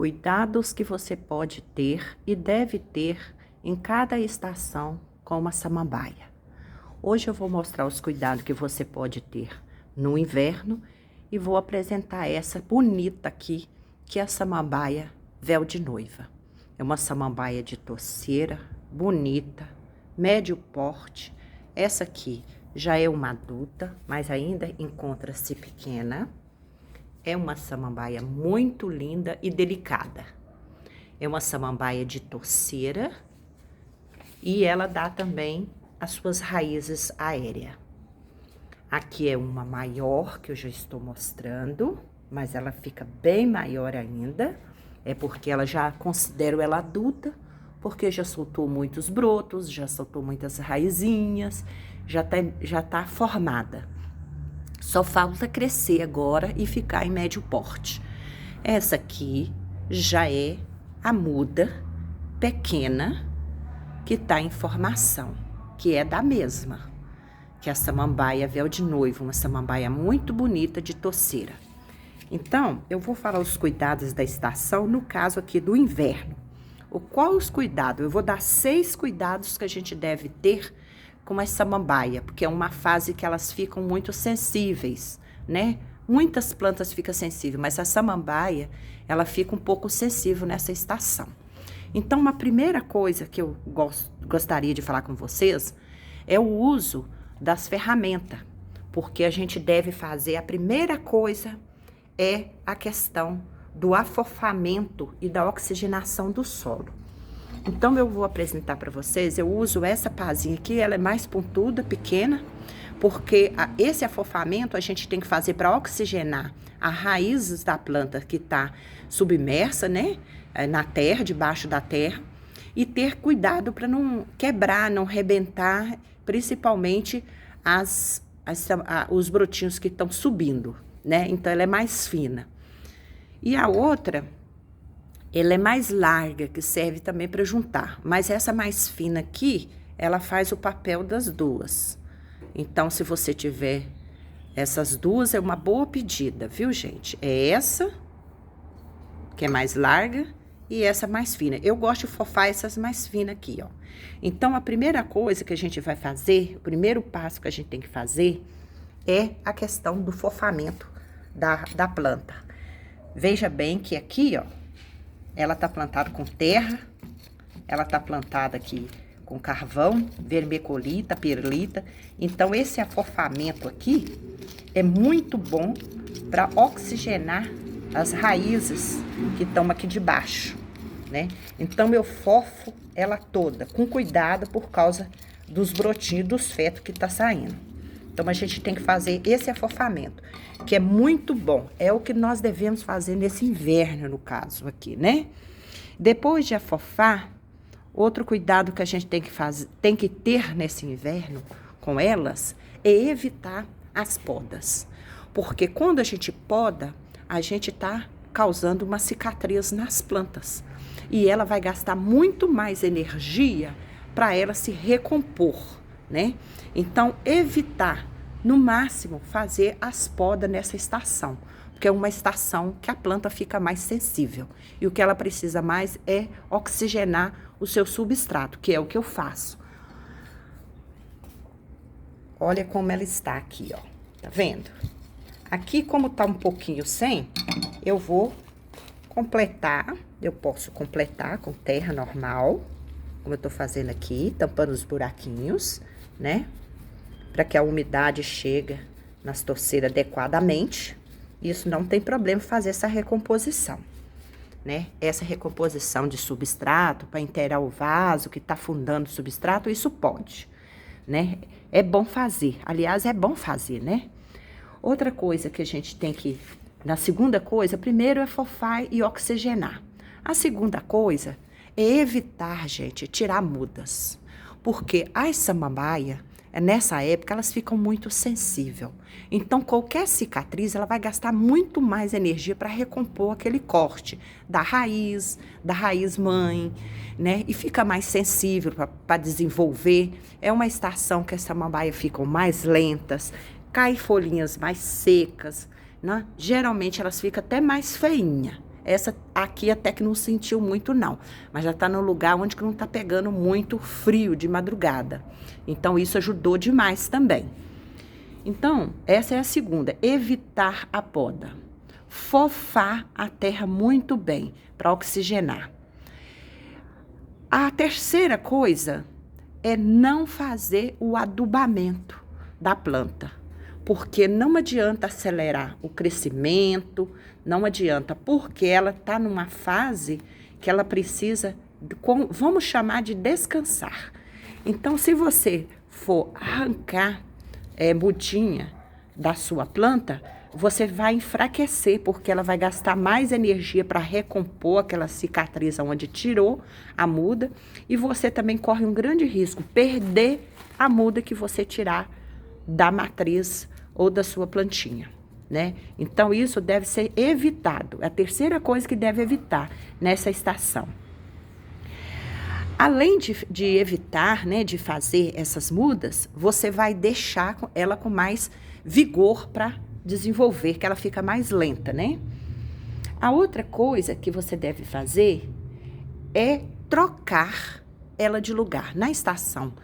Cuidados que você pode ter e deve ter em cada estação com uma samambaia. Hoje eu vou mostrar os cuidados que você pode ter no inverno e vou apresentar essa bonita aqui, que é a samambaia véu de noiva. É uma samambaia de toceira, bonita, médio porte. Essa aqui já é uma adulta, mas ainda encontra-se pequena. É uma samambaia muito linda e delicada. É uma samambaia de toceira e ela dá também as suas raízes aéreas. Aqui é uma maior que eu já estou mostrando, mas ela fica bem maior ainda. É porque ela já considero ela adulta, porque já soltou muitos brotos, já soltou muitas raizinhas, já tá formada. Só falta crescer agora e ficar em médio porte. Essa aqui já é a muda pequena que tá em formação, que é da mesma, que é a samambaia véu de noiva, uma samambaia muito bonita de toceira. Então, eu vou falar os cuidados da estação, no caso aqui do inverno. Qual os cuidados? Eu vou dar 6 cuidados que a gente deve ter com a samambaia, porque é uma fase que elas ficam muito sensíveis, né? Muitas plantas ficam sensíveis, mas a samambaia, ela fica um pouco sensível nessa estação. Então, uma primeira coisa que eu gostaria de falar com vocês é o uso das ferramentas, porque a gente deve fazer, a primeira coisa é a questão do afofamento e da oxigenação do solo. Então, eu vou apresentar para vocês, eu uso essa pazinha aqui, ela é mais pontuda, pequena, porque esse afofamento a gente tem que fazer para oxigenar as raízes da planta que está submersa, né, na terra, debaixo da terra, e ter cuidado para não quebrar, não rebentar, principalmente os brotinhos que estão subindo, né, então ela é mais fina. E a outra, ela é mais larga, que serve também para juntar. Mas essa mais fina aqui, ela faz o papel das duas. Então, se você tiver essas duas, é uma boa pedida, viu, gente? É essa, que é mais larga, e essa mais fina. Eu gosto de fofar essas mais finas aqui, ó. Então, a primeira coisa que a gente vai fazer, o primeiro passo que a gente tem que fazer, é a questão do fofamento da planta. Veja bem que aqui, ó, ela tá plantada com terra, ela tá plantada aqui com carvão, vermiculita, perlita. Então, esse afofamento aqui é muito bom para oxigenar as raízes que estão aqui de baixo, né? Então, eu fofo ela toda, com cuidado por causa dos brotinhos, dos fetos que tá saindo. Então, a gente tem que fazer esse afofamento, que é muito bom. É o que nós devemos fazer nesse inverno, no caso aqui, né? Depois de afofar, outro cuidado que a gente tem que ter nesse inverno com elas é evitar as podas. Porque quando a gente poda, a gente tá causando uma cicatriz nas plantas. E ela vai gastar muito mais energia para ela se recompor, né? Então, evitar, no máximo, fazer as podas nessa estação, porque é uma estação que a planta fica mais sensível. E o que ela precisa mais é oxigenar o seu substrato, que é o que eu faço. Olha como ela está aqui, ó. Tá vendo? Aqui, como tá um pouquinho sem, eu vou completar. Eu posso completar com terra normal, como eu tô fazendo aqui, tampando os buraquinhos, né? Para que a umidade chegue nas torceiras adequadamente. Isso não tem problema fazer essa recomposição, né? Essa recomposição de substrato para inteirar o vaso que tá afundando o substrato, isso pode, né? É bom fazer, aliás, é bom fazer, né? Outra coisa que a gente tem que, na segunda coisa, primeiro é fofar e oxigenar. A segunda coisa é evitar, gente, tirar mudas, porque as samambaia, nessa época, elas ficam muito sensíveis. Então, qualquer cicatriz, ela vai gastar muito mais energia para recompor aquele corte da raiz mãe, né? E fica mais sensível para desenvolver. É uma estação que as samambaias ficam mais lentas, cai folhinhas mais secas, né? Geralmente, elas ficam até mais feinhas. Essa aqui até que não sentiu muito não, mas já tá no lugar onde que não tá pegando muito frio de madrugada. Então isso ajudou demais também. Então, essa é a segunda, evitar a poda. Fofar a terra muito bem para oxigenar. A terceira coisa é não fazer o adubamento da planta, porque não adianta acelerar o crescimento, não adianta, porque ela está numa fase que ela precisa, vamos chamar de descansar. Então, se você for arrancar mudinha da sua planta, você vai enfraquecer, porque ela vai gastar mais energia para recompor aquela cicatriz onde tirou a muda, e você também corre um grande risco, perder a muda que você tirar da matriz ou da sua plantinha, né? Então, isso deve ser evitado. É a terceira coisa que deve evitar nessa estação. Além de evitar, né, de fazer essas mudas, você vai deixar ela com mais vigor para desenvolver, que ela fica mais lenta, né? A outra coisa que você deve fazer é trocar ela de lugar. Na estação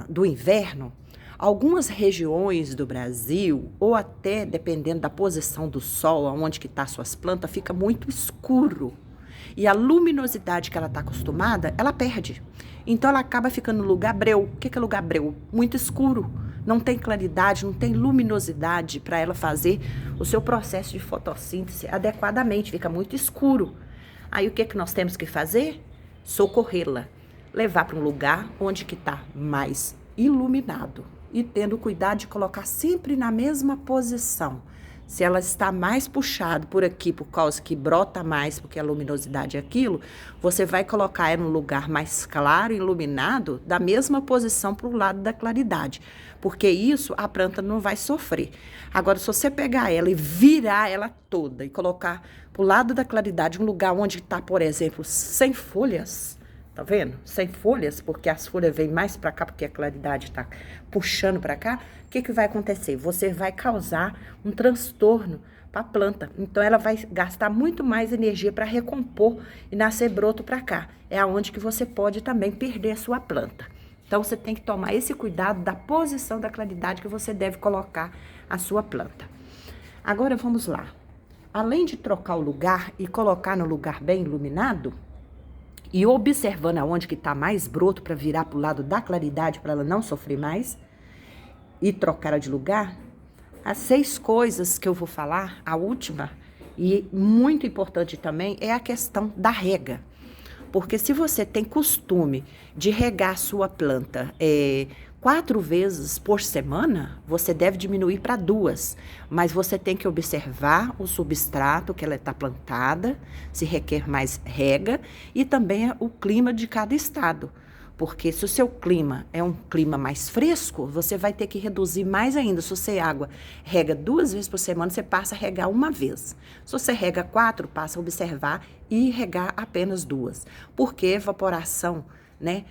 do inverno, algumas regiões do Brasil, ou até dependendo da posição do sol, onde que tá suas plantas, fica muito escuro. E a luminosidade que ela está acostumada, ela perde. Então, ela acaba ficando no lugar breu. O que é lugar breu? Muito escuro. Não tem claridade, não tem luminosidade para ela fazer o seu processo de fotossíntese adequadamente. Fica muito escuro. Aí, o que nós temos que fazer? Socorrê-la. Levar para um lugar onde que está mais iluminado. E tendo cuidado de colocar sempre na mesma posição. Se ela está mais puxada por aqui, por causa que brota mais, porque a luminosidade é aquilo, você vai colocar ela num lugar mais claro, iluminado, da mesma posição para o lado da claridade. Porque isso a planta não vai sofrer. Agora, se você pegar ela e virar ela toda e colocar para o lado da claridade, um lugar onde está, por exemplo, sem folhas, tá vendo? Sem folhas, porque as folhas vêm mais para cá, porque a claridade está puxando para cá. O que vai acontecer? Você vai causar um transtorno para a planta. Então, ela vai gastar muito mais energia para recompor e nascer broto para cá. É aonde que você pode também perder a sua planta. Então, você tem que tomar esse cuidado da posição da claridade que você deve colocar a sua planta. Agora, vamos lá. Além de trocar o lugar e colocar no lugar bem iluminado, e observando aonde que está mais broto para virar para o lado da claridade, para ela não sofrer mais, e trocar ela de lugar, as 6 coisas que eu vou falar, a última, e muito importante também, é a questão da rega. Porque se você tem costume de regar a sua planta 4 vezes por semana, você deve diminuir para 2. Mas você tem que observar o substrato que ela está plantada, se requer mais rega, e também o clima de cada estado. Porque se o seu clima é um clima mais fresco, você vai ter que reduzir mais ainda. Se você rega 2 vezes por semana, você passa a regar 1 vez. Se você rega 4, passa a observar e regar apenas 2. Porque evaporação, né,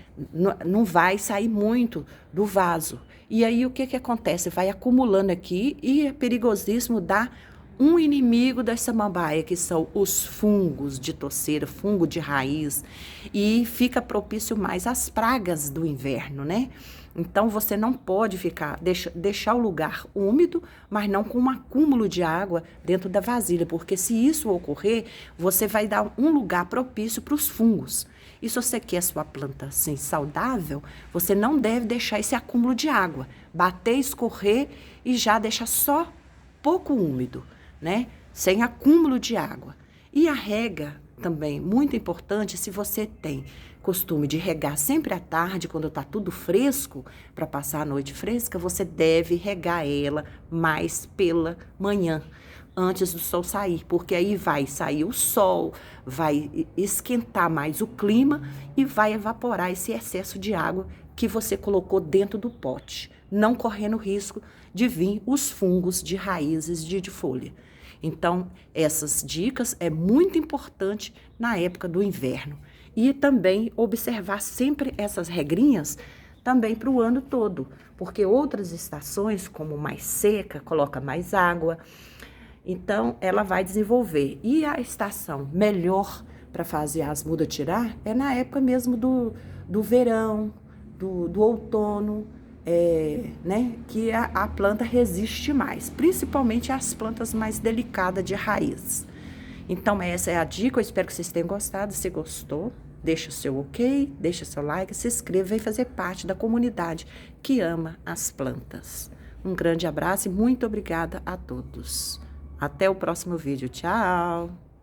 não vai sair muito do vaso. E aí o que acontece? Vai acumulando aqui e é perigosíssimo dar um inimigo da samambaia, que são os fungos de toceira, fungo de raiz, e fica propício mais às pragas do inverno, né? Então, você não pode deixar o lugar úmido, mas não com um acúmulo de água dentro da vasilha, porque se isso ocorrer, você vai dar um lugar propício para os fungos. E se você quer a sua planta assim, saudável, você não deve deixar esse acúmulo de água, bater, escorrer e já deixar só pouco úmido, né? Sem acúmulo de água. E a rega também, muito importante, se você tem costume de regar sempre à tarde, quando está tudo fresco, para passar a noite fresca, você deve regar ela mais pela manhã, antes do sol sair, porque aí vai sair o sol, vai esquentar mais o clima e vai evaporar esse excesso de água que você colocou dentro do pote, não correndo risco de vir os fungos de raízes de folha. Então, essas dicas é muito importante na época do inverno. E também observar sempre essas regrinhas também para o ano todo, porque outras estações, como mais seca, coloca mais água. Então, ela vai desenvolver. E a estação melhor para fazer as mudas tirar é na época mesmo do verão, do outono, né? Que a planta resiste mais, principalmente as plantas mais delicadas de raiz. Então, essa é a dica, eu espero que vocês tenham gostado. Se gostou, deixa o seu ok, deixa o seu like, se inscreva e fazer parte da comunidade que ama as plantas. Um grande abraço e muito obrigada a todos. Até o próximo vídeo. Tchau!